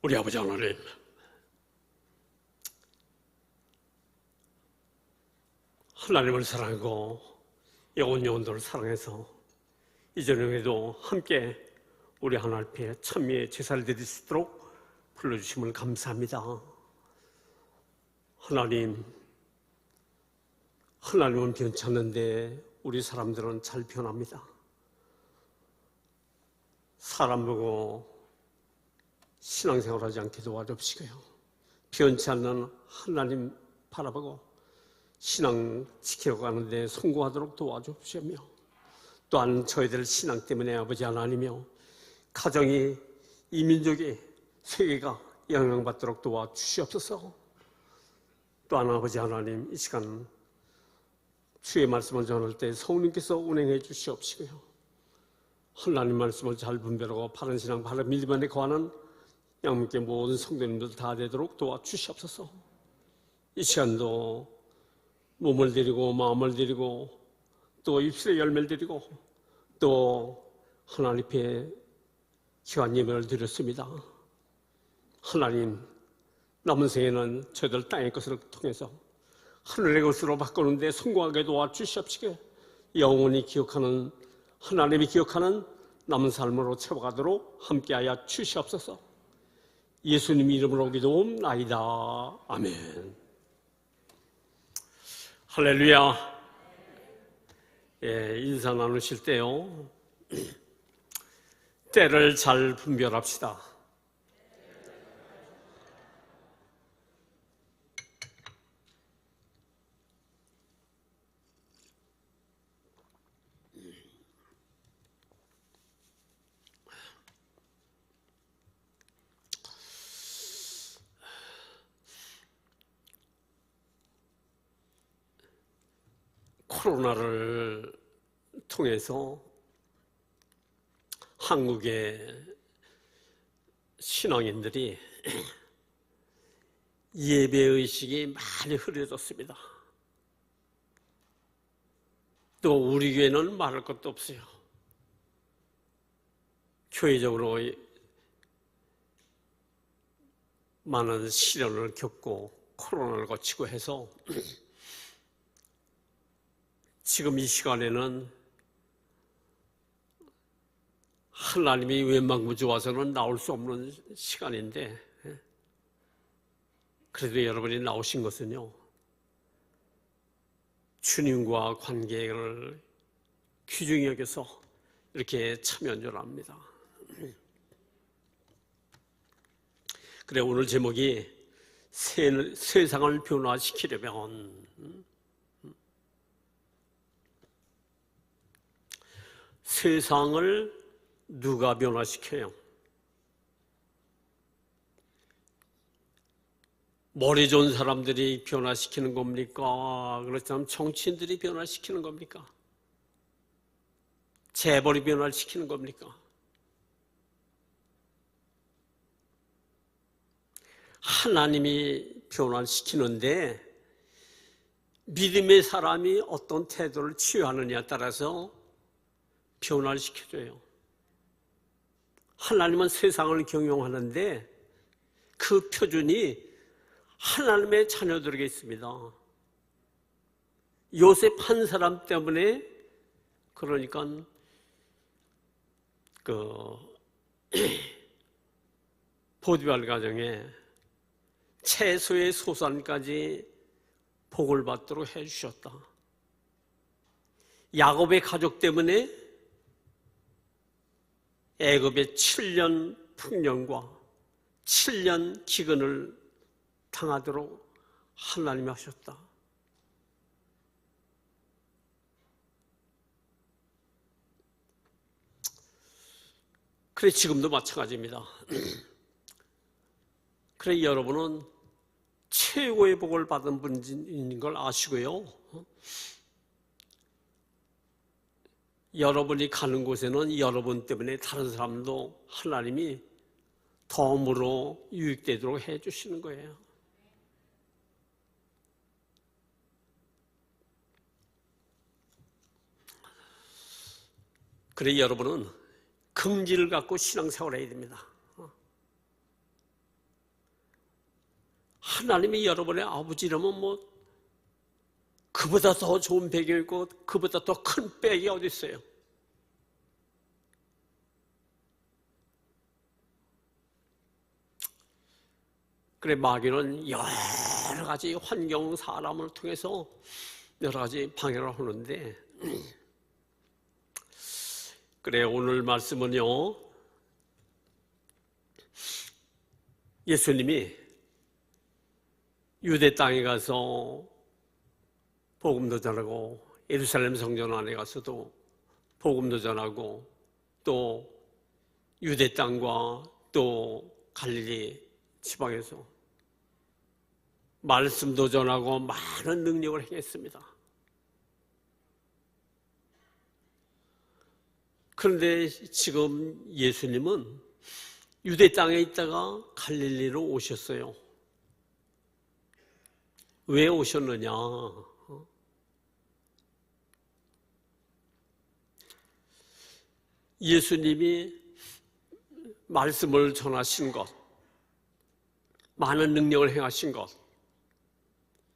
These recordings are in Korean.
우리 아버지 하나님, 하나님을 사랑하고 영혼들을 사랑해서 이 저녁에도 함께 우리 하나님 앞에 찬미의 제사를 드릴 수 있도록 불러주심을 감사합니다. 하나님은 변찮는데 우리 사람들은 잘 변합니다. 사람 보고 신앙생활하지 않게 도와주시고요. 변치 않는 하나님 바라보고 신앙 지켜가는데 성공하도록 도와주시며, 또한 저희들 신앙 때문에 아버지 하나님이여 가정이, 이 민족이, 세계가 영향받도록 도와주시옵소서. 또한 아버지 하나님, 이 시간 주의 말씀을 전할 때 성령께서 운행해 주시옵시고요. 하나님 말씀을 잘 분별하고 바른 신앙, 바른 믿음 안에 거하는 양문께 모든 성도님들 다 되도록 도와주시옵소서. 이 시간도 몸을 드리고 마음을 드리고 또 입술의 열매를 드리고 또 하나님 앞에 귀한 예배를 드렸습니다. 하나님, 남은 생에는 저희들 땅의 것을 통해서 하늘의 것으로 바꾸는데 성공하게 도와주시옵시게, 영원히 기억하는, 하나님이 기억하는 남은 삶으로 채워가도록 함께하여 주시옵소서. 예수님 이름으로 기도옵나이다. 아멘. 할렐루야. 인사 나누실 때요, 때를 잘 분별합시다. 코로나를 통해서 한국의 신앙인들이 예배의식이 많이 흐려졌습니다. 또 우리 교회는 말할 것도 없어요. 교회적으로 많은 시련을 겪고 코로나를 거치고 해서 지금 이 시간에는 하나님이 웬만구주와서는 나올 수 없는 시간인데, 그래도 여러분이 나오신 것은요, 주님과 관계를 귀중히 여겨서 이렇게 참여한 줄 압니다. 그래, 오늘 제목이 세상을 변화시키려면, 세상을 누가 변화시켜요? 머리 좋은 사람들이 변화시키는 겁니까? 그렇다면 정치인들이 변화시키는 겁니까? 재벌이 변화시키는 겁니까? 하나님이 변화시키는데 믿음의 사람이 어떤 태도를 취하느냐에 따라서 변화를 시켜줘요. 하나님은 세상을 경영하는데 그 표준이 하나님의 자녀들에게 있습니다. 요셉 한 사람 때문에, 그러니까 보디발 가정에 채소의 소산까지 복을 받도록 해주셨다. 야곱의 가족 때문에 애굽의 7년 풍년과 7년 기근을 당하도록 하나님이 하셨다. 그래, 지금도 마찬가지입니다. 그래, 여러분은 최고의 복을 받은 분인 걸 아시고요, 여러분이 가는 곳에는 여러분 때문에 다른 사람도 하나님이 덤으로 유익되도록 해주시는 거예요. 그래, 여러분은 긍지를 갖고 신앙생활을 해야 됩니다. 하나님이 여러분의 아버지라면 뭐 그보다 더 좋은 배경이 있고 그보다 더 큰 백이 어디 있어요? 그래, 마귀는 여러 가지 환경, 사람을 통해서 여러 가지 방해를 하는데, 그래, 오늘 말씀은요, 예수님이 유대 땅에 가서 복음도 전하고, 예루살렘 성전 안에 가서도 복음도 전하고, 또 유대 땅과 또 갈릴리 지방에서 말씀도 전하고 많은 능력을 행했습니다. 그런데 지금 예수님은 유대 땅에 있다가 갈릴리로 오셨어요. 왜 오셨느냐? 예수님이 말씀을 전하신 것, 많은 능력을 행하신 것,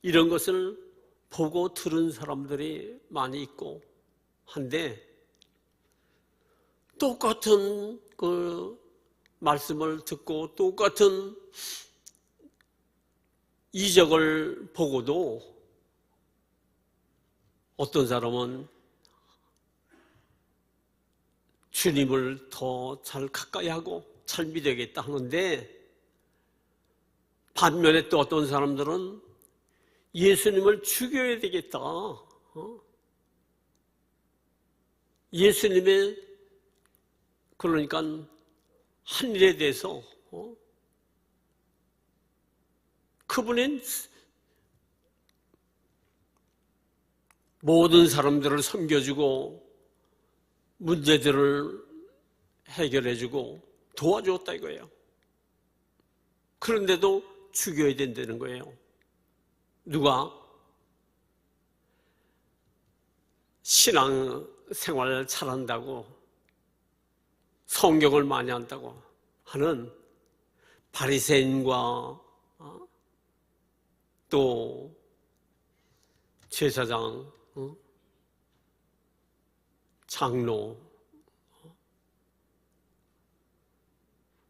이런 것을 보고 들은 사람들이 많이 있고 한데, 똑같은 그 말씀을 듣고 똑같은 이적을 보고도 어떤 사람은 주님을 더 잘 가까이 하고 잘 믿어야겠다 하는데, 반면에 또 어떤 사람들은 예수님을 죽여야 되겠다. 예수님의 그러니까 한 일에 대해서 그분은 모든 사람들을 섬겨주고 문제들을 해결해주고 도와주었다 이거예요. 그런데도 죽여야 된다는 거예요. 누가? 신앙 생활을 잘한다고, 성경을 많이 한다고 하는 바리새인과 또 제사장, 장로,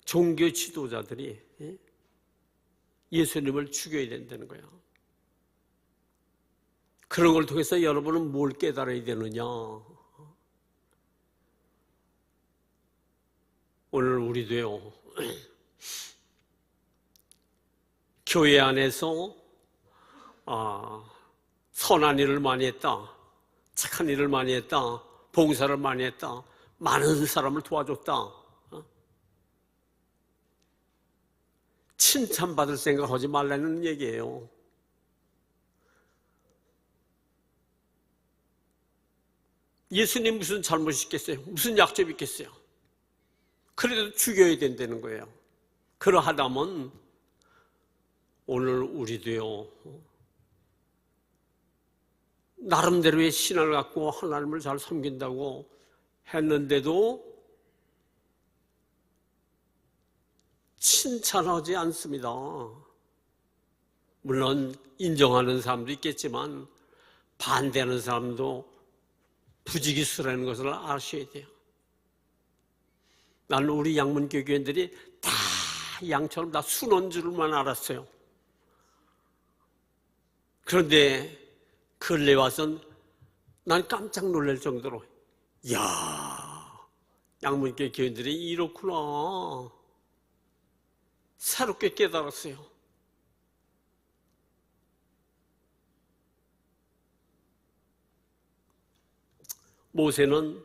종교 지도자들이 예수님을 죽여야 된다는 거야. 그런 걸 통해서 여러분은 뭘 깨달아야 되느냐? 오늘 우리도요, 교회 안에서 선한 일을 많이 했다, 착한 일을 많이 했다, 봉사를 많이 했다, 많은 사람을 도와줬다, 칭찬받을 생각하지 말라는 얘기예요. 예수님 무슨 잘못이 있겠어요? 무슨 약점이 있겠어요? 그래도 죽여야 된다는 거예요. 그러하다면 오늘 우리도요, 나름대로의 신앙을 갖고 하나님을 잘 섬긴다고 했는데도 칭찬하지 않습니다. 물론 인정하는 사람도 있겠지만 반대하는 사람도 부지기수라는 것을 아셔야 돼요. 나는 우리 양문교 교인들이 다 양처럼 다 순한 줄만 알았어요. 그런데 근래 와서는 난 깜짝 놀랄 정도로, 이야, 양문교 교인들이 이렇구나, 새롭게 깨달았어요. 모세는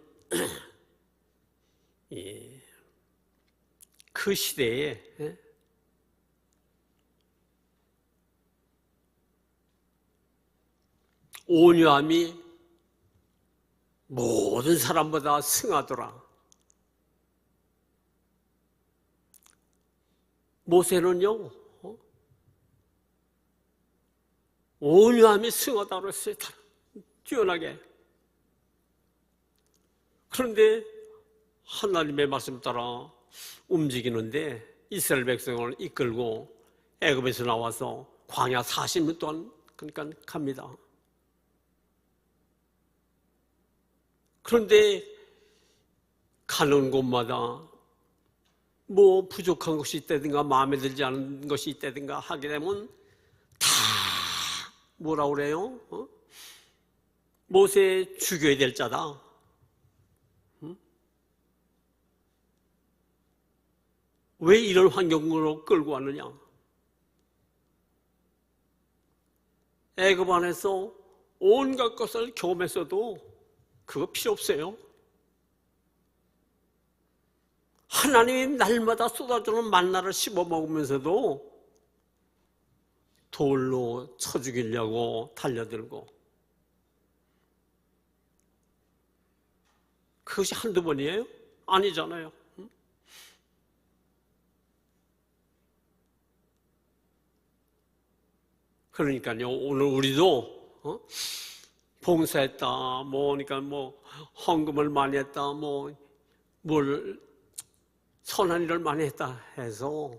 그 시대에 온유함이 모든 사람보다 승하더라. 모세는요, 온유함이 승하다고 그랬어요. 뛰어나게. 그런데 하나님의 말씀 따라 움직이는데 이스라엘 백성을 이끌고 애굽에서 나와서 광야 40년 동안 그러니까 갑니다. 그런데 가는 곳마다 뭐 부족한 것이 있다든가 마음에 들지 않은 것이 있다든가 하게 되면 다 뭐라 그래요? 모세 죽여야 될 자다. 왜 이런 환경으로 끌고 왔느냐? 애굽 안에서 온갖 것을 경험했어도 그거 필요 없어요. 하나님이 날마다 쏟아주는 만나를 씹어 먹으면서도 돌로 쳐 죽이려고 달려들고, 그것이 한두 번이에요? 아니잖아요. 그러니까요, 오늘 우리도 봉사했다, 그러니까 헌금을 많이 했다, 뭘 선한 일을 많이 했다 해서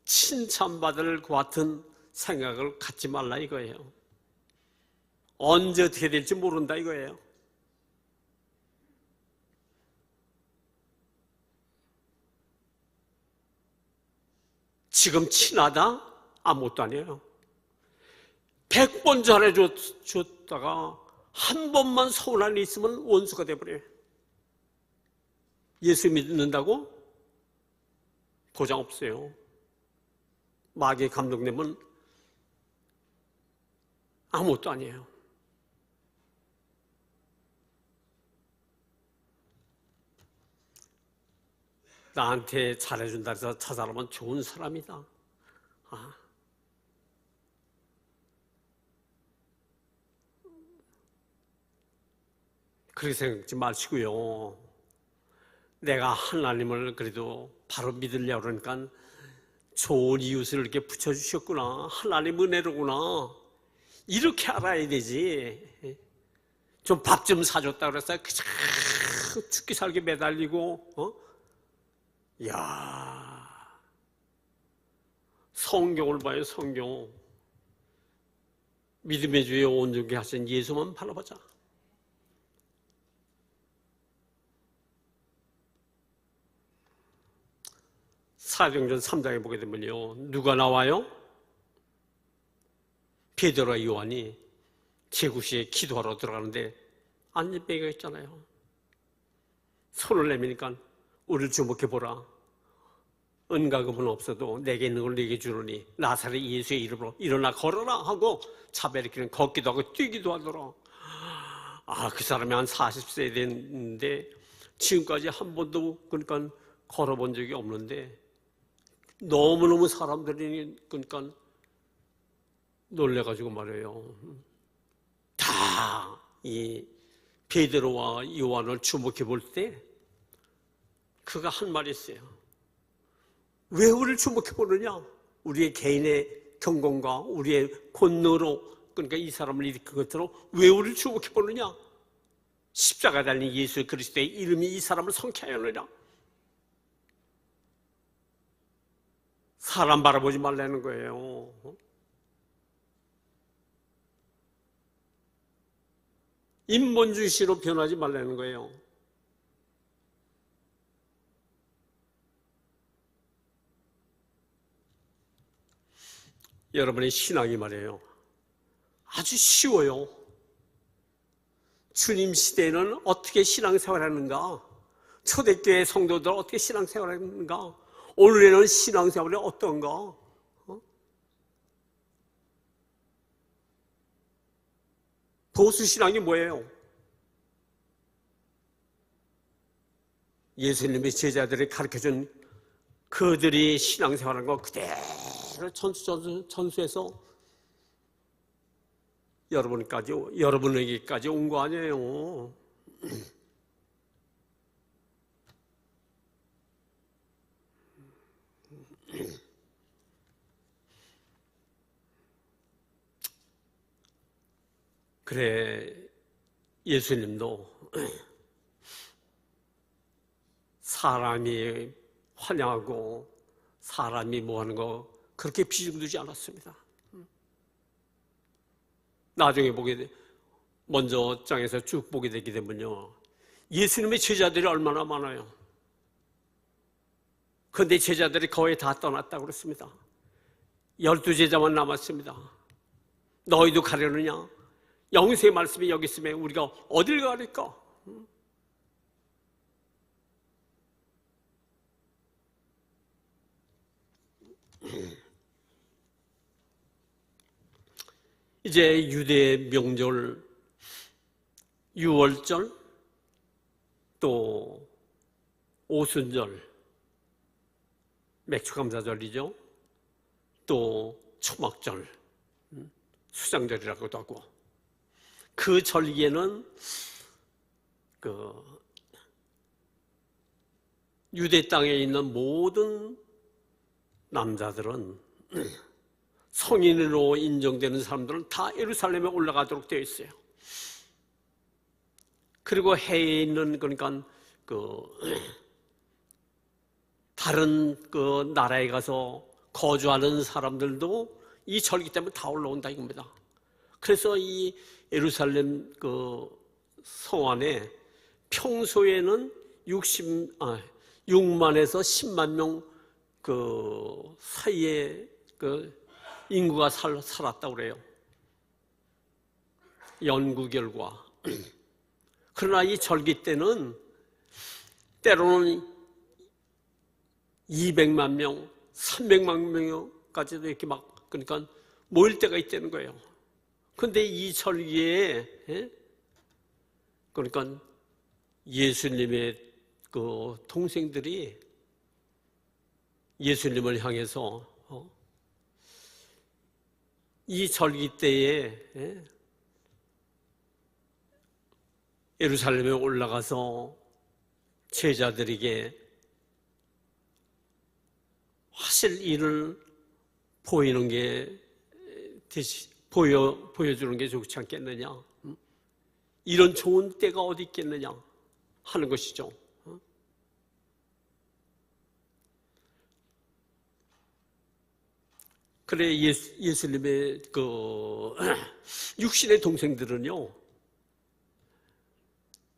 칭찬받을 것 같은 생각을 갖지 말라 이거예요. 언제 어떻게 될지 모른다 이거예요. 지금 친하다? 아무것도 아니에요. 100번 잘해줬다가 한 번만 서운한 일이 있으면 원수가 돼버려요. 예수 믿는다고? 보장 없어요. 마귀에 감동되면 아무것도 아니에요. 나한테 잘해준다 해서 저 사람은 좋은 사람이다. 그렇게 생각하지 마시고요. 내가 하나님을 그래도 바로 믿으려고 그러니까 좋은 이웃을 이렇게 붙여주셨구나. 하나님 은혜로구나. 이렇게 알아야 되지. 좀 밥 좀 사줬다 그랬어요. 그냥 죽기 살기 매달리고, 이야. 성경을 봐요, 성경. 믿음의 주에 온전케 하신 예수만 바라보자. 사도행전 3장에 보게 되면요, 누가 나와요? 베드로와 요한이 제구시에 기도하러 들어가는데 안전뱅이가 있잖아요. 손을 내미니까 우리를 주목해보라. 은가금은 없어도 내게 있는 걸 내게 주노니 나사렛 예수의 이름으로 일어나 걸어라 하고 차베리키는 걷기도 하고 뛰기도 하더라. 그 사람이 한 40세 됐는데 지금까지 한 번도 그러니까 걸어본 적이 없는데 너무너무 사람들이 그러니까 놀래가지고 말이에요. 다 이 베드로와 요한을 주목해 볼 때 그가 한 말이 있어요. 왜 우리를 주목해 보느냐? 우리의 개인의 경건과 우리의 권능으로, 그러니까 이 사람을 일으킨 것처럼 왜 우리를 주목해 보느냐? 십자가 달린 예수 그리스도의 이름이 이 사람을 성쾌하였느냐? 사람 바라보지 말라는 거예요. 인본주의로 변하지 말라는 거예요. 여러분의 신앙이 말이에요, 아주 쉬워요. 주님 시대에는 어떻게 신앙생활하는가? 초대교회 성도들 어떻게 신앙생활하는가? 오늘에는 신앙생활이 어떤가? 보수신앙이 뭐예요? 예수님의 제자들이 가르쳐준 그들이 신앙생활한 거 그대로 전수해서 여러분에게까지 온 거 아니에요. 그래, 예수님도 사람이 환영하고 사람이 뭐 하는 거 그렇게 비중 두지 않았습니다. 나중에 먼저 장에서 쭉 보게 되게 되면요, 예수님의 제자들이 얼마나 많아요. 그런데 제자들이 거의 다 떠났다고 그랬습니다. 12제자만 남았습니다. 너희도 가려느냐? 영생의 말씀이 여기 있으면 우리가 어딜 가릴까? 이제 유대 명절 유월절, 또 오순절, 맥주감사절이죠. 또 초막절, 수장절이라고도 하고, 그 절기에는 유대 땅에 있는 모든 남자들은, 성인으로 인정되는 사람들은 다 예루살렘에 올라가도록 되어 있어요. 그리고 해에 있는, 그러니까 다른 나라에 가서 거주하는 사람들도 이 절기 때문에 다 올라온다 이겁니다. 그래서 이 예루살렘 성 안에 평소에는 6만에서 10만 명 사이에 인구가 살았다고 그래요. 연구 결과. 그러나 이 절기 때는 때로는 200만 명, 300만 명까지도 이렇게 그러니까 모일 때가 있다는 거예요. 그런데 이 절기에, 그러니까 예수님의 동생들이 예수님을 향해서 이 절기 때에 예루살렘에 올라가서 제자들에게 하실 일을 보이는 게 보여주는 게 좋지 않겠느냐? 이런 좋은 때가 어디 있겠느냐 하는 것이죠. 그래, 예수님의 육신의 동생들은요,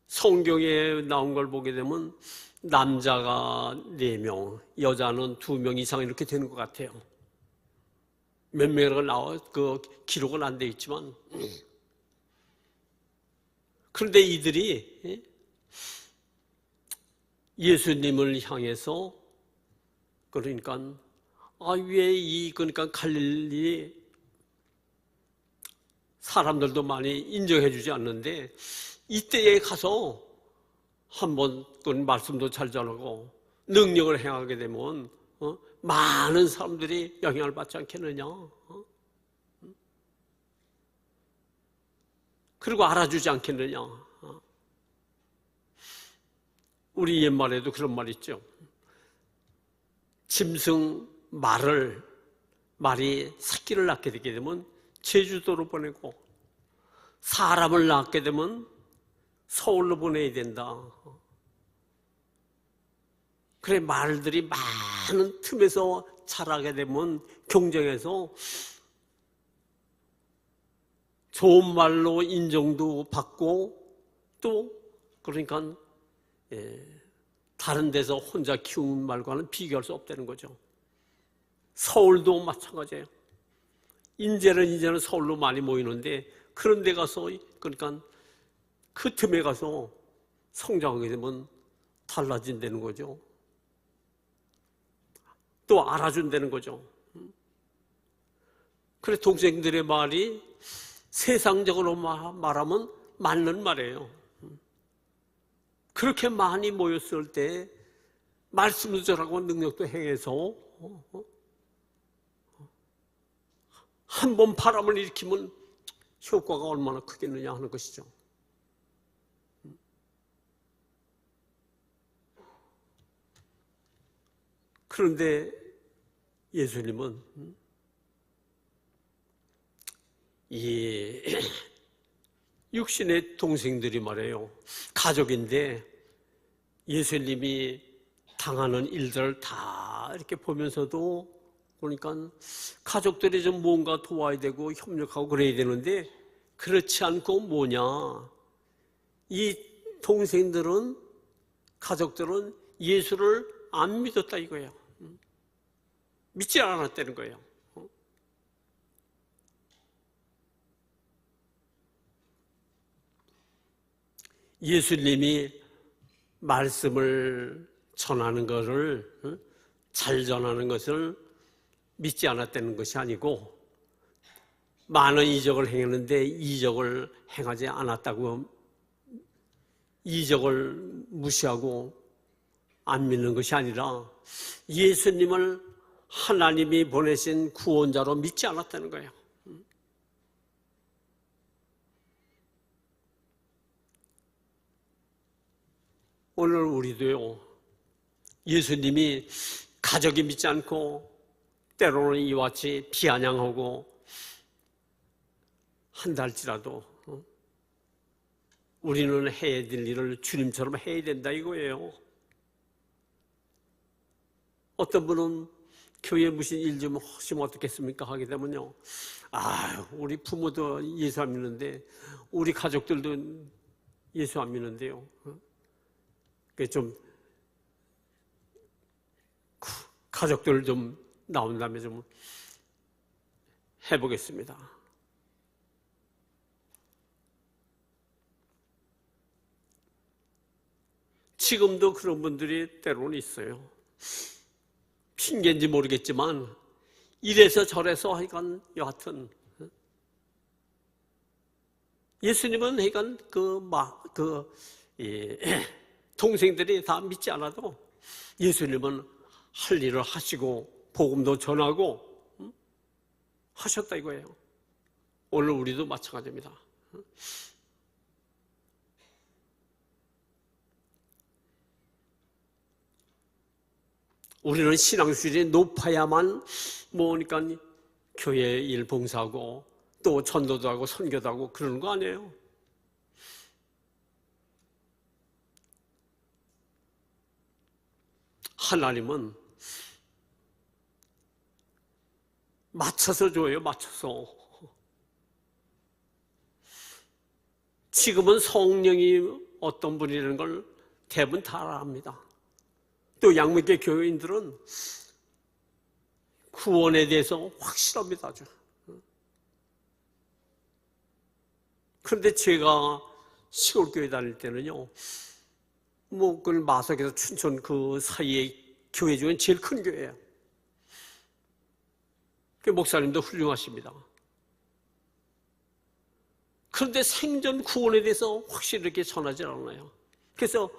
성경에 나온 걸 보게 되면 남자가 4명, 여자는 2명 이상 이렇게 되는 것 같아요. 몇 명이라고 나와 기록은 안 돼 있지만, 그런데 이들이 예수님을 향해서, 그러니까 왜 그러니까 갈릴리 사람들도 많이 인정해 주지 않는데 이때에 가서 한번 말씀도 잘 전하고 능력을 행하게 되면 많은 사람들이 영향을 받지 않겠느냐? 그리고 알아주지 않겠느냐? 우리 옛말에도 그런 말 있죠. 짐승 말이 새끼를 낳게 되게 되면 제주도로 보내고, 사람을 낳게 되면 서울로 보내야 된다. 그래, 말들이 많은 틈에서 자라게 되면 경쟁해서 좋은 말로 인정도 받고, 또 그러니까 다른 데서 혼자 키운 말과는 비교할 수 없다는 거죠. 서울도 마찬가지예요. 이제는 서울로 많이 모이는데, 그런 데 가서, 그러니까 그 틈에 가서 성장하게 되면 달라진다는 거죠. 또 알아준다는 거죠. 그래, 동생들의 말이 세상적으로 말하면 맞는 말이에요. 그렇게 많이 모였을 때 말씀도 전하고 능력도 행해서 한 번 바람을 일으키면 효과가 얼마나 크겠느냐 하는 것이죠. 그런데 예수님은 이 육신의 동생들이 말이에요, 가족인데 예수님이 당하는 일들을 다 이렇게 보면서도, 그러니까 가족들이 좀 뭔가 도와야 되고 협력하고 그래야 되는데 그렇지 않고 뭐냐? 이 동생들은, 가족들은 예수를 안 믿었다 이거예요. 믿지 않았다는 거예요. 예수님이 말씀을 전하는 것을, 잘 전하는 것을 믿지 않았다는 것이 아니고, 많은 이적을 행했는데 이적을 행하지 않았다고, 이적을 무시하고 안 믿는 것이 아니라 예수님을 하나님이 보내신 구원자로 믿지 않았다는 거예요. 오늘 우리도요, 예수님이 가족이 믿지 않고 때로는 이와 같이 비아냥하고 한달지라도 우리는 해야 될 일을 주님처럼 해야 된다 이거예요. 어떤 분은 교회 무슨 일 좀 하시면 어떻겠습니까? 하게 되면요, 우리 부모도 예수 안 믿는데 우리 가족들도 예수 안 믿는데요. 좀 가족들 좀 나온 다음에 좀 해보겠습니다. 지금도 그런 분들이 때로는 있어요. 핑계인지 모르겠지만 이래서 저래서 하여간 여하튼 예수님은 하여간 동생들이 다 믿지 않아도 예수님은 할 일을 하시고 복음도 전하고 하셨다 이거예요. 오늘 우리도 마찬가지입니다. 우리는 신앙 수준이 높아야만 그러니까 교회 일 봉사하고 또 전도도 하고 선교도 하고 그러는 거 아니에요. 하나님은 맞춰서 줘요. 맞춰서. 지금은 성령이 어떤 분이라는 걸 대부분 다 압니다. 또 양육계 교회인들은 구원에 대해서 확실합니다. 아주. 그런데 제가 시골교회 다닐 때는요, 그 마석에서 춘천 그 사이에 교회 중에 제일 큰 교회예요. 그 목사님도 훌륭하십니다. 그런데 생전 구원에 대해서 확실히 이렇게 전하지 않아요. 그래서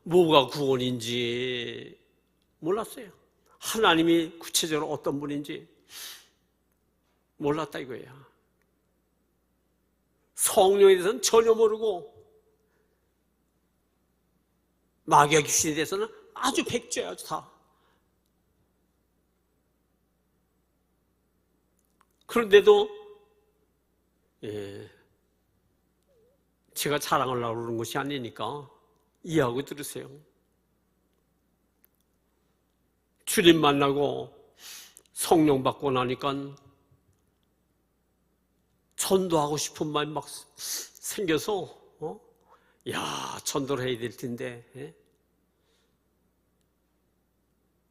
뭐가 구원인지 몰랐어요. 하나님이 구체적으로 어떤 분인지 몰랐다 이거예요. 성령에 대해서는 전혀 모르고 마귀와 귀신에 대해서는 아주 백조야, 아주 다. 그런데도 제가 자랑하려고 그러는 것이 아니니까 이해하고 들으세요. 주님 만나고 성령 받고 나니까 전도하고 싶은 마음이 막 생겨서 전도를 해야 될 텐데.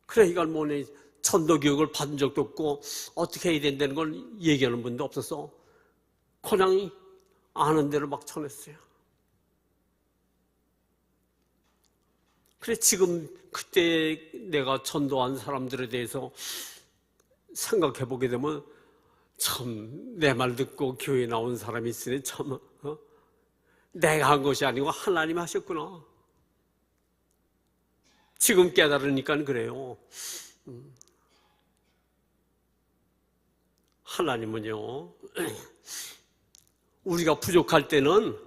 그래 이걸 뭐네 전도 교육을 받은 적도 없고 어떻게 해야 된다는 걸 얘기하는 분도 없어서 그냥 아는 대로 막 전했어요. 그래 지금 그때 내가 전도한 사람들에 대해서 생각해 보게 되면 참 내 말 듣고 교회 나온 사람이 있으니 참 내가 한 것이 아니고 하나님이 하셨구나. 지금 깨달으니까 그래요. 하나님은요, 우리가 부족할 때는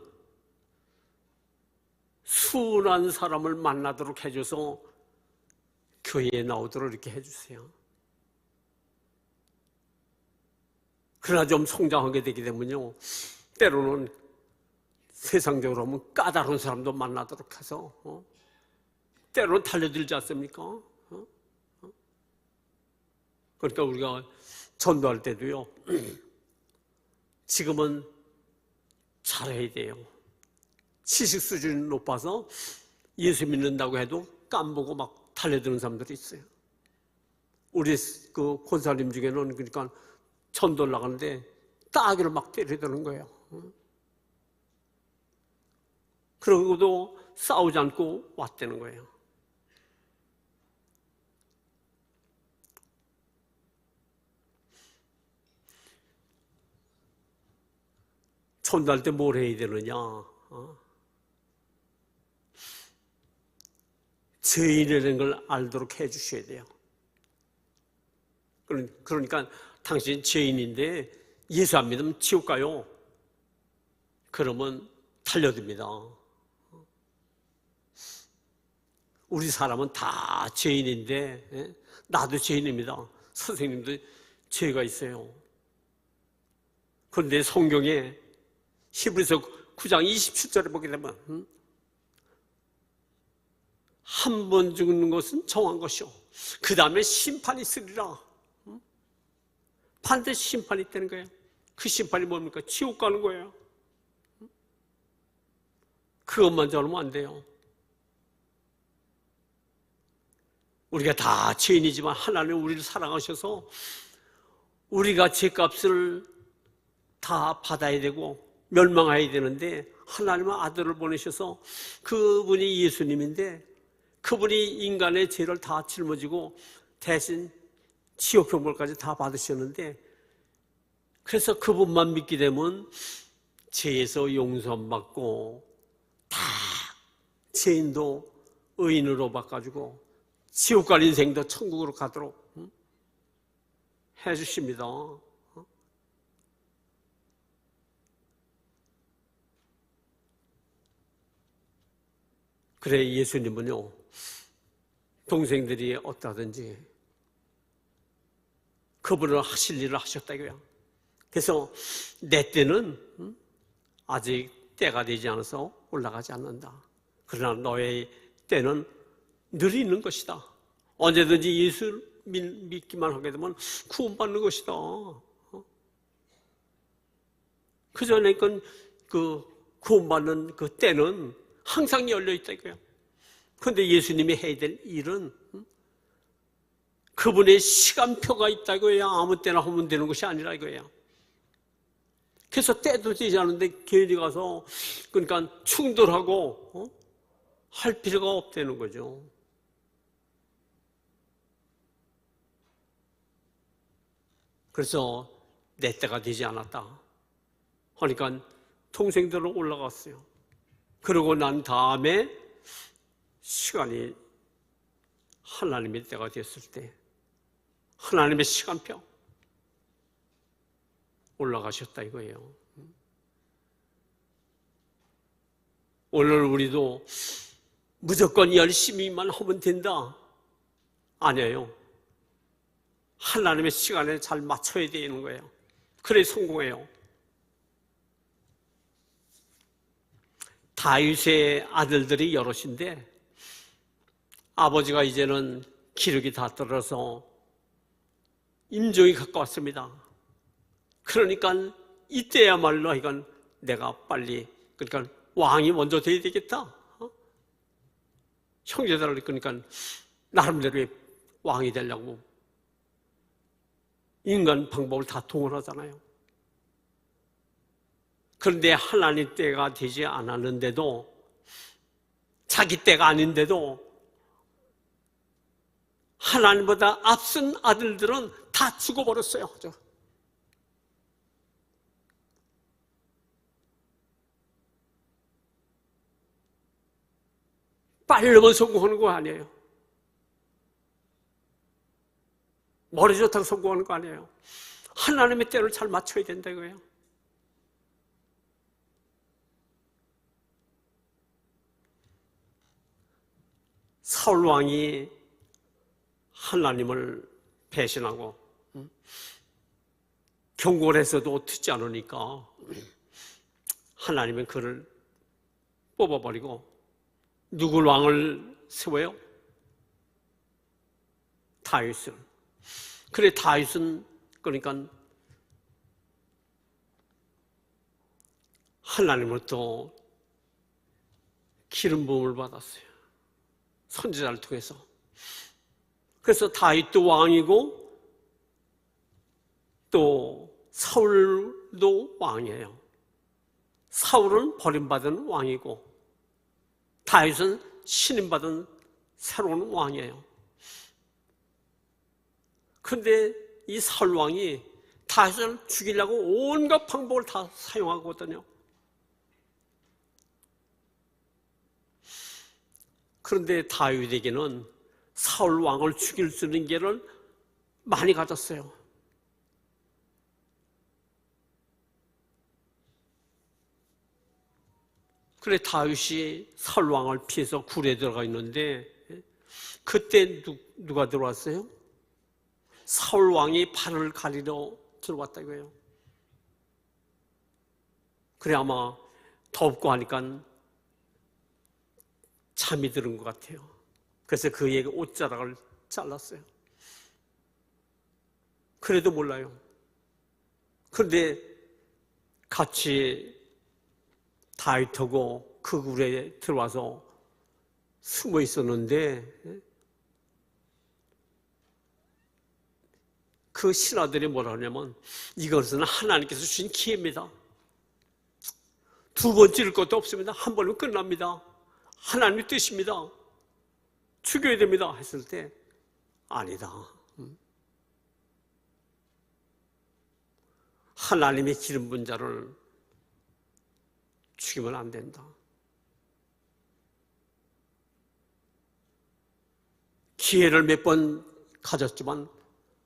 순한 사람을 만나도록 해줘서 교회에 나오도록 이렇게 해주세요. 그러나 좀 성장하게 되게 되면요, 때로는 세상적으로 하면 까다로운 사람도 만나도록 해서 때로는 달려들지 않습니까? 그러니까 우리가 전도할 때도요, 지금은 잘해야 돼요. 지식 수준이 높아서 예수 믿는다고 해도 깜보고 막 달려드는 사람들이 있어요. 우리 그 권사님 중에는 그러니까 전도를 나가는데 따귀를 막 때리더는 거예요. 그러고도 싸우지 않고 왔다는 거예요. 전도할 때 뭘 해야 되느냐? 죄인이라는 걸 알도록 해 주셔야 돼요. 그러니까 당신 죄인인데 예수 안 믿으면 지옥 가요. 그러면 달려듭니다. 우리 사람은 다 죄인인데, 나도 죄인입니다. 선생님도 죄가 있어요. 그런데 성경에 히브리서 9장 27절에 보게 되면 한 번 죽는 것은 정한 것이요 그 다음에 심판이 있으리라. 반드시 심판이 있다는 거예요. 그 심판이 뭡니까? 지옥 가는 거예요. 그것만 잘하면 안 돼요. 우리가 다 죄인이지만 하나님 우리를 사랑하셔서 우리가 죄값을 다 받아야 되고 멸망해야 되는데 하나님은 아들을 보내셔서 그분이 예수님인데 그분이 인간의 죄를 다 짊어지고 대신 지옥형벌까지 다 받으셨는데 그래서 그분만 믿게 되면 죄에서 용서받고 다 죄인도 의인으로 바꿔주고 지옥 갈 인생도 천국으로 가도록 해주십니다. 그래 예수님은요 동생들이 어떠하든지 그분을 하실 일을 하셨다고요. 그래서 내 때는 아직 때가 되지 않아서 올라가지 않는다. 그러나 너의 때는 늘 있는 것이다. 언제든지 예수를 믿기만 하게 되면 구원받는 것이다. 그 전에 그 구원받는 그 때는 항상 열려 있다 이거예요. 그런데 예수님이 해야 될 일은 그분의 시간표가 있다고 해야 아무 때나 하면 되는 것이 아니라 이거예요. 그래서 때도 되지 않은데 괜히 가서 그러니까 충돌하고 할 필요가 없다는 거죠. 그래서 내 때가 되지 않았다. 그러니까 동생들은 올라갔어요. 그러고 난 다음에 시간이 하나님의 때가 됐을 때 하나님의 시간표 올라가셨다 이거예요. 오늘 우리도 무조건 열심히만 하면 된다? 아니에요. 하나님의 시간에 잘 맞춰야 되는 거예요. 그래 성공해요. 다윗의 아들들이 여럿인데 아버지가 이제는 기력이 다 떨어서 임종이 가까웠습니다. 그러니까 이때야말로 이건 내가 빨리 그러니까 왕이 먼저 돼야 되겠다. 형제들을 그러니까 나름대로 왕이 되려고 인간 방법을 다 동원하잖아요. 그런데 하나님 때가 되지 않았는데도 자기 때가 아닌데도 하나님보다 앞선 아들들은 다 죽어버렸어요. 빨리만 성공하는 거 아니에요. 머리 좋다고 성공하는 거 아니에요. 하나님의 때를 잘 맞춰야 된다고요. 사울 왕이 하나님을 배신하고 경고를 해서도 듣지 않으니까 하나님은 그를 뽑아버리고 누굴 왕을 세워요? 다윗을. 그래 다윗은 그러니까 하나님으로부터 기름 부음을 받았어요. 선지자를 통해서. 그래서 다윗도 왕이고 또 사울도 왕이에요. 사울은 버림받은 왕이고 다윗은 신임받은 새로운 왕이에요. 그런데 이 사울 왕이 다윗을 죽이려고 온갖 방법을 다 사용하거든요. 그런데 다윗에게는 사울 왕을 죽일 수 있는 기회를 많이 가졌어요. 그래 다윗이 사울 왕을 피해서 굴에 들어가 있는데 그때 누가 들어왔어요? 사울 왕이 발을 가리러 들어왔다 이거예요. 그래 아마 덥고 하니까 잠이 들은 것 같아요. 그래서 그의 옷자락을 잘랐어요. 그래도 몰라요. 그런데 같이 다윗하고 그 굴에 들어와서 숨어 있었는데 그 신하들이 뭐라 하냐면 이것은 하나님께서 주신 기회입니다. 두 번 찌를 것도 없습니다. 한 번은 끝납니다. 하나님의 뜻입니다. 죽여야 됩니다. 했을 때 아니다. 하나님의 기름 분 자를 죽이면 안 된다. 기회를 몇 번 가졌지만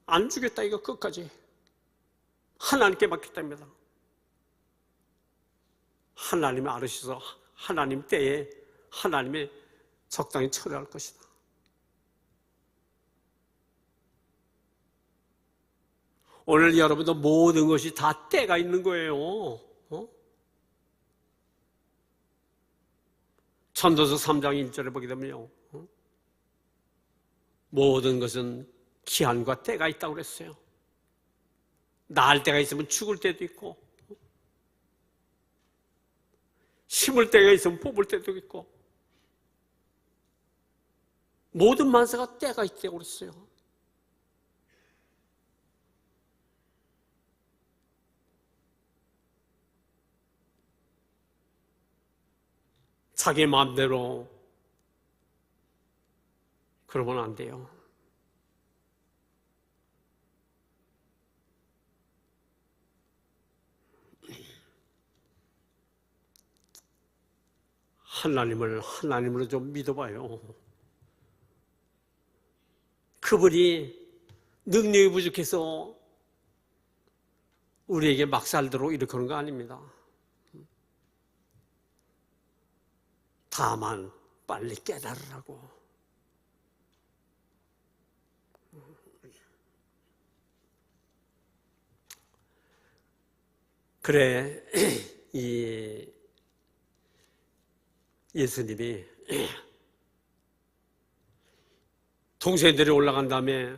안 죽였다 이거 끝까지 하나님께 맡겼답니다. 하나님의 아르셔서 하나님 때에 하나님의 적당히 처리할 것이다. 오늘 여러분도 모든 것이 다 때가 있는 거예요. 전도서 3장 1절에 보게 되면요, 모든 것은 기한과 때가 있다고 그랬어요. 나을 때가 있으면 죽을 때도 있고 심을 때가 있으면 뽑을 때도 있고 모든 만사가 때가 있다고 그랬어요. 자기 마음대로 그러면 안 돼요. 하나님을 하나님으로 좀 믿어봐요. 그분이 능력이 부족해서 우리에게 막살대로 일으키는 거 아닙니다. 다만 빨리 깨달으라고. 그래 이 예수님이 동생들이 올라간 다음에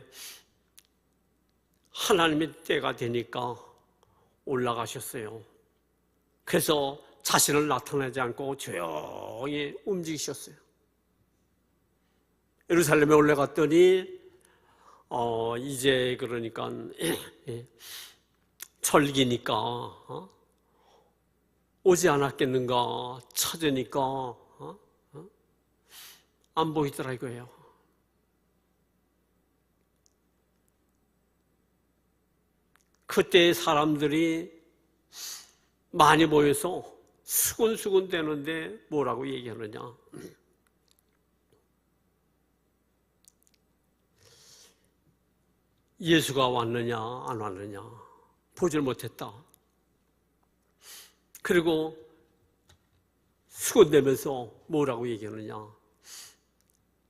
하나님의 때가 되니까 올라가셨어요. 그래서 자신을 나타내지 않고 조용히 움직이셨어요. 예루살렘에 올라갔더니 이제 그러니까 절기니까 오지 않았겠는가 찾으니까 안 보이더라 이거예요. 그때 사람들이 많이 모여서 수군수군 되는데 뭐라고 얘기하느냐. 예수가 왔느냐 안 왔느냐 보질 못했다. 그리고 수군대면서 뭐라고 얘기하느냐.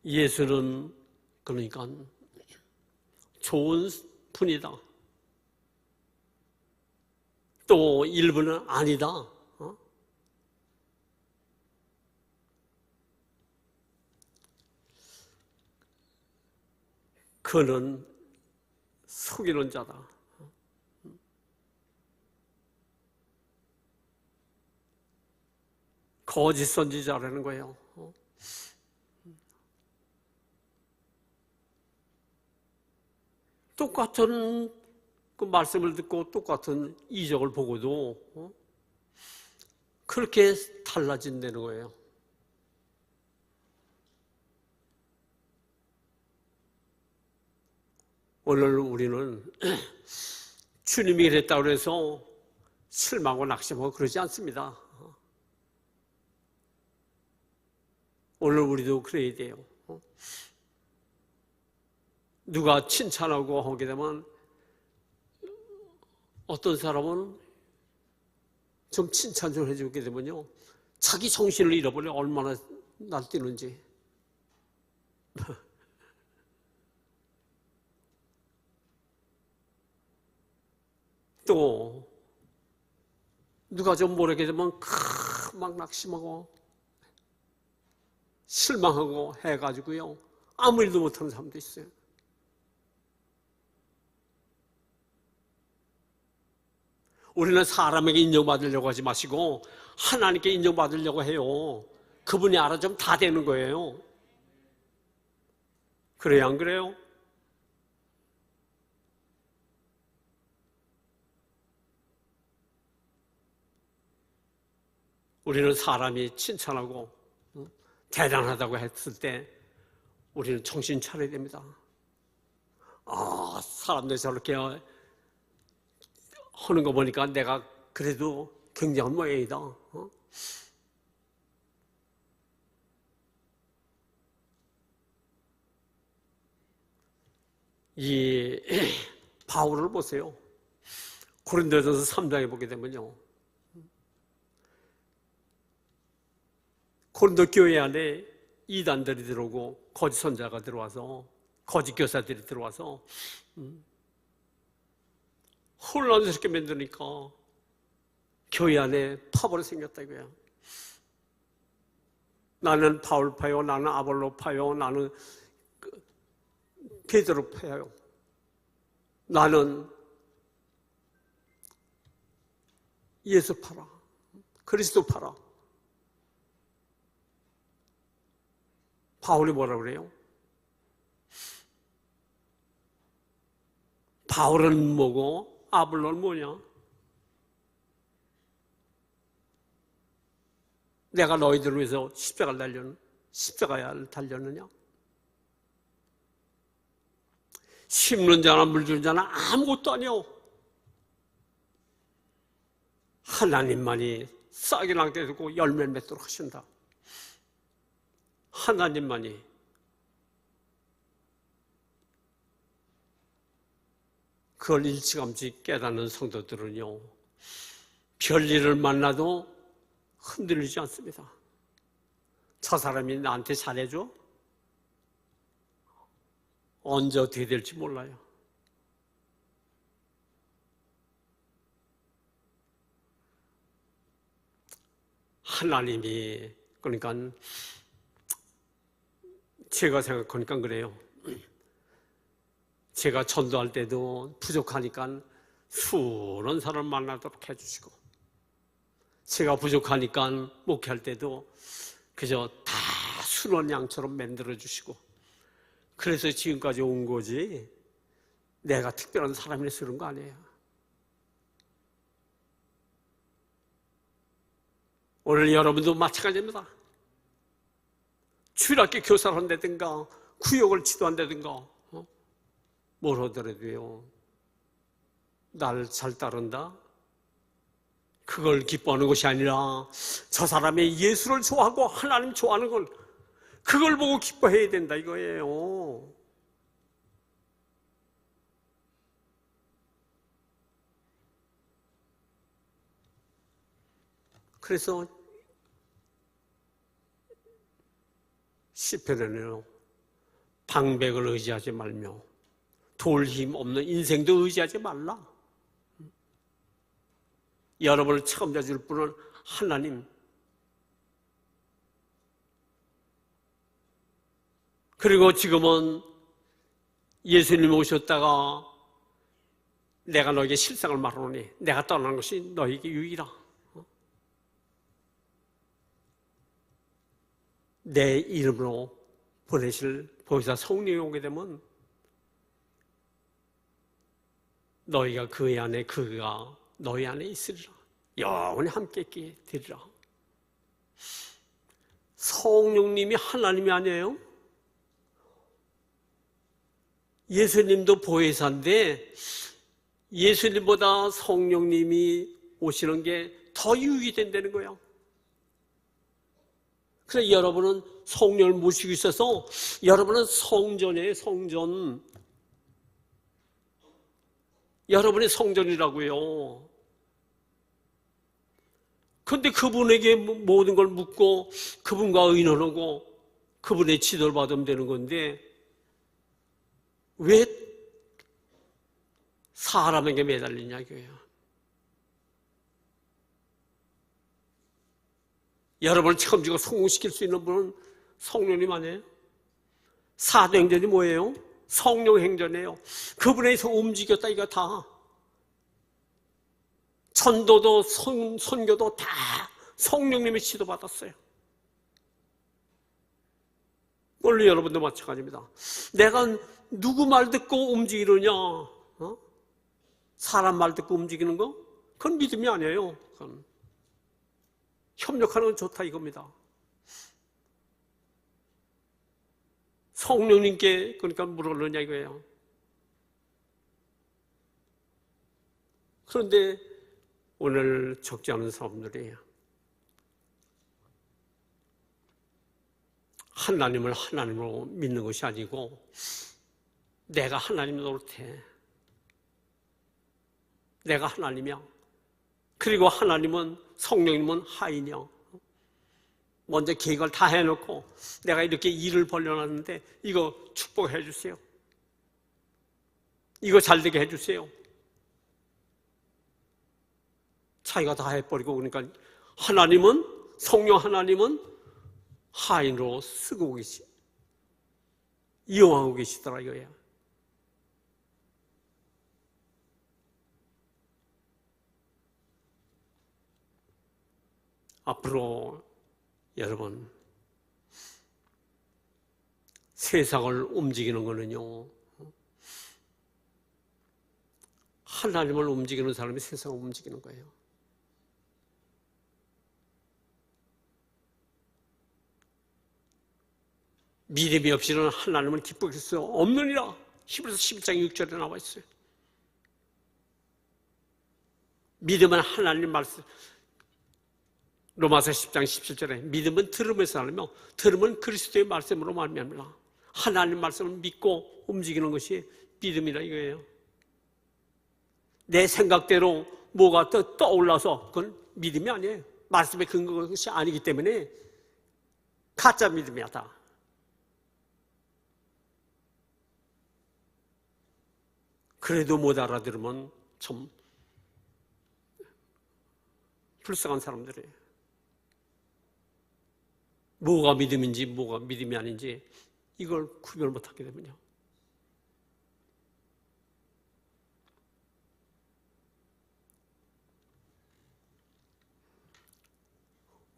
예수는 그러니까 좋은 분이다. 또 일부는 아니다. 그는 속이는 자다. 거짓 선지자라는 거예요. 똑같은 그 말씀을 듣고 똑같은 이적을 보고도 그렇게 달라진다는 거예요. 오늘 우리는 주님이 그랬다고 해서 실망하고 낙심하고 그러지 않습니다. 오늘 우리도 그래야 돼요. 누가 칭찬하고 하게 되면 어떤 사람은 좀 칭찬 좀 해주게 되면요, 자기 정신을 잃어버려. 얼마나 날뛰는지. 또 누가 좀 모르게 되면 막 낙심하고 실망하고 해가지고요, 아무 일도 못하는 사람도 있어요. 우리는 사람에게 인정받으려고 하지 마시고 하나님께 인정받으려고 해요. 그분이 알아주면 다 되는 거예요. 그래요, 안 그래요? 우리는 사람이 칭찬하고 대단하다고 했을 때 우리는 정신 차려야 됩니다. 사람들이 저렇게 하는 거 보니까 내가 그래도 굉장한 모양이다. 이 바울을 보세요. 고린도전서 3장에 보게 되면요, 고린도 교회 안에 이단들이 들어오고 거짓 선자가 들어와서, 거짓 교사들이 들어와서 혼란스럽게 만드니까 교회 안에 파벌이 생겼다 이거야. 나는 바울파요, 나는 아볼로파요, 나는 베드로파요, 나는 예수파라, 그리스도파라. 바울이 뭐라 그래요? 바울은 뭐고 아볼로는 뭐냐? 내가 너희들을 위해서 십자가를 달렸느냐? 심는 자나 물 주는 자나 아무것도 아니오. 하나님만이 싹이 나게 되고 열매를 맺도록 하신다. 하나님만이. 그걸 일찌감치 깨닫는 성도들은요, 별일을 만나도 흔들리지 않습니다. 저 사람이 나한테 잘해줘? 언제 어떻게 될지 몰라요. 하나님이, 그러니까 제가 생각하니까 그래요. 제가 전도할 때도 부족하니까 수많은 사람 만나도록 해주시고, 제가 부족하니까 목회할 때도 그저 다 순원 양처럼 만들어주시고, 그래서 지금까지 온 거지 내가 특별한 사람이라서 그런 거 아니에요. 오늘 여러분도 마찬가지입니다. 주일학교 교사를 한다든가 구역을 지도한다든가 뭘 하더라도요, 날 잘 따른다? 그걸 기뻐하는 것이 아니라 저 사람이 예수를 좋아하고 하나님 좋아하는 걸, 그걸 보고 기뻐해야 된다 이거예요. 그래서 시편에는요, 방백을 의지하지 말며 돌 힘 없는 인생도 의지하지 말라. 여러분을 책임져 줄 분은 하나님. 그리고 지금은 예수님 오셨다가 내가 너에게 실상을 말하노니 내가 떠나는 것이 너에게 유익이라. 내 이름으로 보내실 보혜사 성령이 오게 되면 너희가 그의 안에 그가 너희 안에 있으리라. 영원히 함께 있게 되리라. 성령님이 하나님이 아니에요? 예수님도 보혜사인데 예수님보다 성령님이 오시는 게 더 유익이 된다는 거예요. 그래서 여러분은 성령을 모시고 있어서 여러분은 성전이에요. 성전. 여러분의 성전이라고요. 그런데 그분에게 모든 걸 묻고 그분과 의논하고 그분의 지도를 받으면 되는 건데 왜 사람에게 매달리냐 이거예요. 여러분을 책임지고 성공시킬 수 있는 분은 성령님 아니에요? 사도행전이 뭐예요? 성령행전이에요. 그분에서 움직였다 이거 다. 전도도 선교도 다 성령님의 지도받았어요. 원래 여러분도 마찬가지입니다. 내가 누구 말 듣고 움직이느냐, 사람 말 듣고 움직이는 거? 그건 믿음이 아니에요. 그건. 협력하는 건 좋다 이겁니다. 성령님께 그러니까 물어보느냐 이거예요. 그런데 오늘 적지 않은 사람들이 하나님을 하나님으로 믿는 것이 아니고 내가 하나님 노릇해. 내가 하나님이야. 그리고 하나님은 성령님은 하인이야. 먼저 계획을 다 해놓고 내가 이렇게 일을 벌려놨는데 이거 축복해 주세요. 이거 잘 되게 해주세요. 자기가 다 해버리고 그러니까 하나님은 성령 하나님은 하인으로 쓰고 이용하고 계시더라 이거야. 앞으로 여러분 세상을 움직이는 거는요 하나님을 움직이는 사람이 세상을 움직이는 거예요. 믿음이 없이는 하나님을 기쁘게 수 없느니라. 히브리서 11장 6절에 나와 있어요. 믿음은 하나님 말씀. 로마서 10장 17절에 믿음은 들음에서 나며 들음은 그리스도의 말씀으로 말미암으라. 하나님 말씀을 믿고 움직이는 것이 믿음이라 이거예요. 내 생각대로 뭐가 떠올라서 그건 믿음이 아니에요. 말씀에 근거한 것이 아니기 때문에 가짜 믿음이야 다. 그래도 못 알아들으면 참 불쌍한 사람들이에요. 뭐가 믿음인지 뭐가 믿음이 아닌지 이걸 구별 못하게 되면요.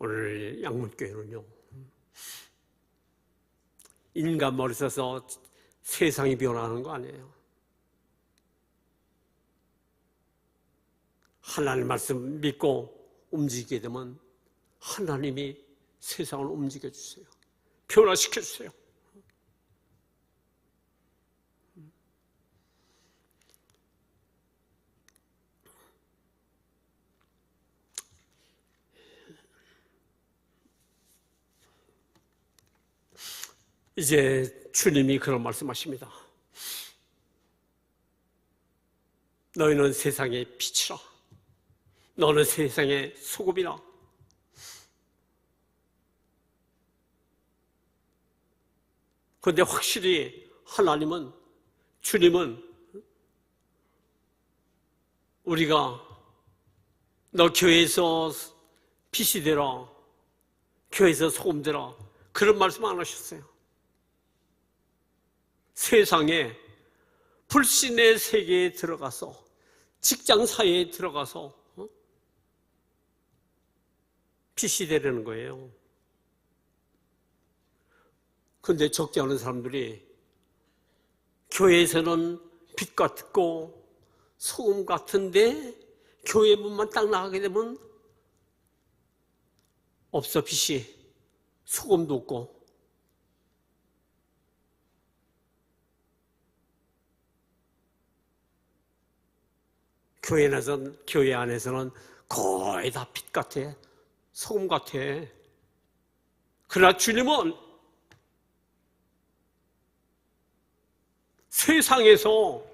오늘 양문교회는요. 인간 머리 써서 세상이 변화하는 거 아니에요. 하나님 말씀 믿고 움직이게 되면 하나님이 세상을 움직여 주세요. 변화시켜 주세요. 이제 주님이 그런 말씀하십니다. 너희는 세상의 빛이라. 너는 세상의 소금이라. 그런데 확실히 하나님은, 주님은 우리가 너 교회에서 빛이 되라, 교회에서 소금 되라, 그런 말씀 안 하셨어요. 세상에 불신의 세계에 들어가서 직장 사회에 들어가서 빛이 되려는 거예요. 근데 적지 않은 사람들이 교회에서는 빛 같고 소금 같은데 교회 문만 딱 나가게 되면 없어, 빛이. 소금도 없고. 교회 안에서는 거의 다 빛 같아. 소금 같아. 그러나 주님은 세상에서,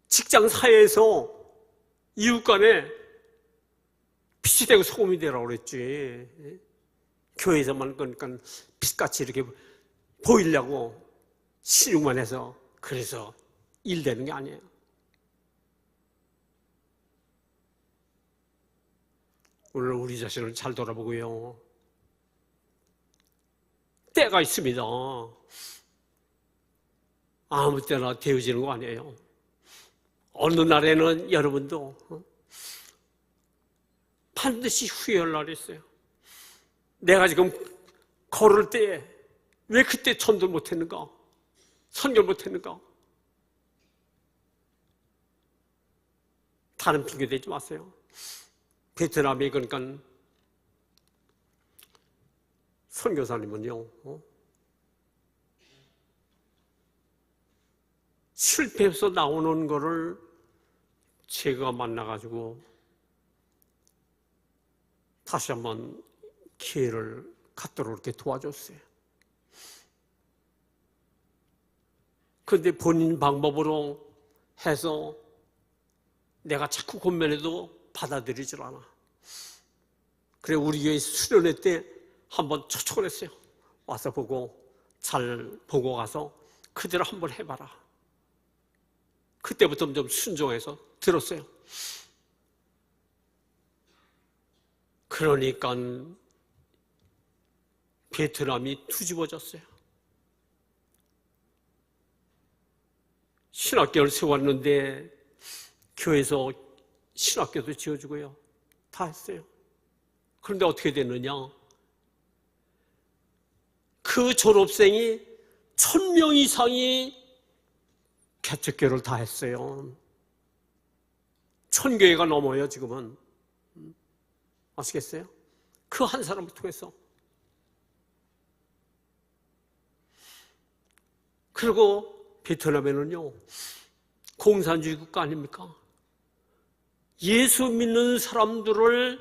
직장 사회에서, 이웃 간에 빛이 되고 소금이 되라고 그랬지. 교회에서만 그러니까 빛같이 이렇게 보이려고 신용만 해서 그래서 일 되는 게 아니에요. 오늘 우리 자신을 잘 돌아보고요. 때가 있습니다. 아무 때나 되어지는 거 아니에요. 어느 날에는 여러분도 반드시 후회할 날이 있어요. 내가 지금 걸을 때 왜 그때 전도를 못했는가? 선교를 못했는가? 다른 핑계 대지 마세요. 베트남에 그러니까 선교사님은요, 실패해서 나오는 거를 제가 만나가지고 다시 한번 기회를 갖도록 이렇게 도와줬어요. 그런데 본인 방법으로 해서 내가 자꾸 권면해도 받아들이질 않아. 그래, 우리 교회 수련회 때 한번 초청을 했어요. 와서 보고, 잘 보고 가서 그대로 한번 해봐라. 그때부터 좀 순종해서 들었어요. 그러니까 베트남이 뒤집어졌어요. 신학교를 세웠는데 교회에서 신학교도 지어주고요. 다 했어요. 그런데 어떻게 됐느냐? 그 졸업생이 1000명 이상이 개척교를 다 했어요. 1000교회가 넘어요, 지금은. 아시겠어요? 그 한 사람을 통해서. 그리고 베트남에는요, 공산주의 국가 아닙니까? 예수 믿는 사람들을,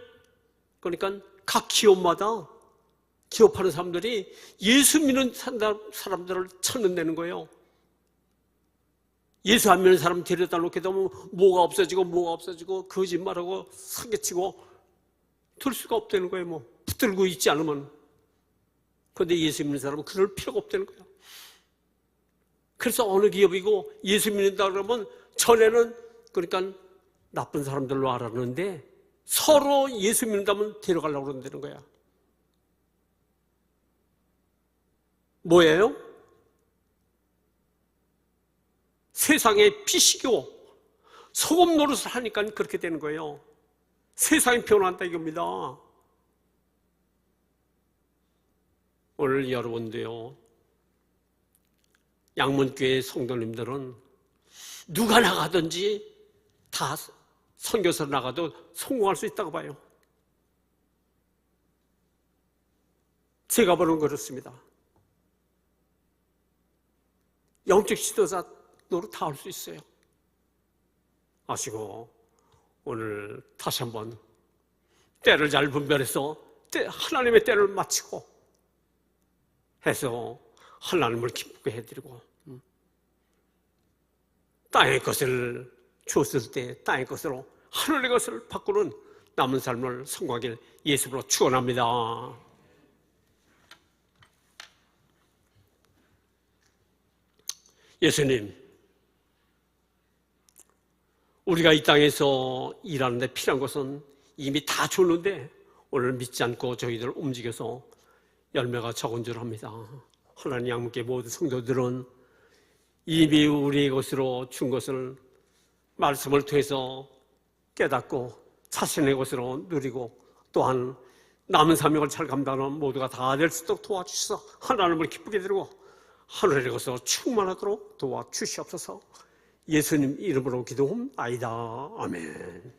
그러니까 각 기업마다 기업하는 사람들이 예수 믿는 사람들을 찾는다는 거예요. 예수 안 믿는 사람 데려다 놓게 되면 뭐가 없어지고 거짓말하고 사기치고 들 수가 없다는 거예요. 뭐 붙들고 있지 않으면. 그런데 예수 믿는 사람은 그럴 필요가 없다는 거예요. 그래서 어느 기업이고 예수 믿는다 그러면 전에는 그러니까 나쁜 사람들로 알았는데 서로 예수 믿는다면 데려가려고 그런다는 거야. 뭐예요? 세상의 빛이고 소금 노릇을 하니까 그렇게 되는 거예요. 세상이 변한다 이겁니다. 오늘 여러분도요, 양문교회 성도님들은 누가 나가든지 다 선교사 나가도 성공할 수 있다고 봐요. 제가 보는 그렇습니다. 영적 지도자 노릇 다 할 수 있어요. 아시고 오늘 다시 한번 때를 잘 분별해서 하나님의 때를 마치고 해서 하나님을 기쁘게 해드리고 땅의 것을 줬을 때 땅의 것으로 하늘의 것을 바꾸는 남은 삶을 성공하길 예수로 축원합니다. 예수님, 우리가 이 땅에서 일하는데 필요한 것은 이미 다 줬는데 오늘 믿지 않고 저희들 움직여서 열매가 적은 줄 압니다. 하나님 양문교회 모든 성도들은 이미 우리의 것으로 준 것을 말씀을 통해서 깨닫고 자신의 것으로 누리고 또한 남은 사명을 잘 감당하는 모두가 다 될 수 있도록 도와주셔서 하나님을 기쁘게 드리고 하늘에 가서 충만하도록 도와주시옵소서. 예수님 이름으로 기도합니다. 아멘.